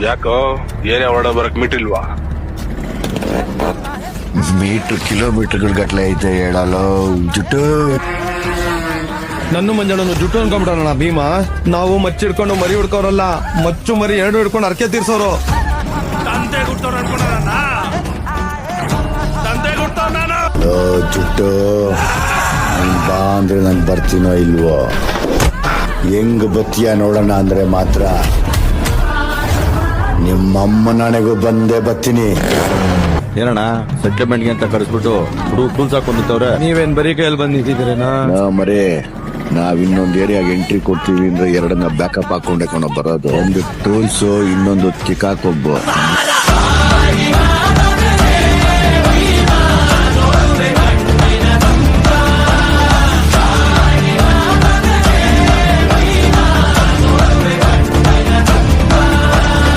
ಯಾಕೋ ಏನೇ ಹೊರಡ ಬರಕ್ ಮಿಟ್ಟಿಲ್ವಾ? ಮೀಟರ್ ಕಿಲೋಮೀಟರ್ಗಳ ಗಟ್ಲೆ ಐತೆ ಹೇಳಲು ಜುಟ್ಟು. ನನ್ನ ಮಂಜಣ್ಣನು ಜುಟ್ಟು ಅನ್ಕೊಂಡ್ಬಿಡೋಣ ಭೀಮಾ. ನಾವು ಮಚ್ಚಿಡ್ಕೊಂಡು ಮರಿ ಹಿಡ್ಕೋರಲ್ಲ, ಮಚ್ಚು ಮರಿ ಎರಡು ಹಿಡ್ಕೊಂಡು ಅರ್ಕೆ ತೀರ್ಸೋರು. ಜುಟ್ಟು ಬಾ ಅಂದ್ರೆ ನಾನು ಬರ್ತೀನೋ ಇಲ್ವೋ? ಹೆಂಗ್ ಬತ್ತೀಯ ನೋಡೋಣ ಅಂದ್ರೆ ಮಾತ್ರ ನಿಮ್ಮಮ್ಮ ನನಗೂ ಬಂದೇ ಬರ್ತೀನಿ. ಏನಣ್ಣ ಸೆಟ್ಲ್ಮೆಂಟ್ಗೆ ಅಂತ ಕರೆಸ್ಬಿಟ್ಟು ಹುಡುಗ ಟೂಲ್ಸ್ ಹಾಕೊಂಡಿತ್ತವ್ರೆ. ನೀವೇನ್ ಬರೀ ಕೈಯಲ್ಲಿ ಬಂದಿದ್ದೀರೇನಾ? ಮರೇ ನಾವ್ ಇನ್ನೊಂದ್ ಏರಿಯಾಗ ಎಂಟ್ರಿ ಕೊಡ್ತೀವಿ ಅಂದ್ರೆ ಎರಡನ್ನ ಬ್ಯಾಕಪ್ ಹಾಕೊಂಡೆ ಬರೋದು. ಒಂದು ಟೂಲ್ಸ್ ಇನ್ನೊಂದು ಕಿಕ್ ಹಾಕೊಬ್ಬ.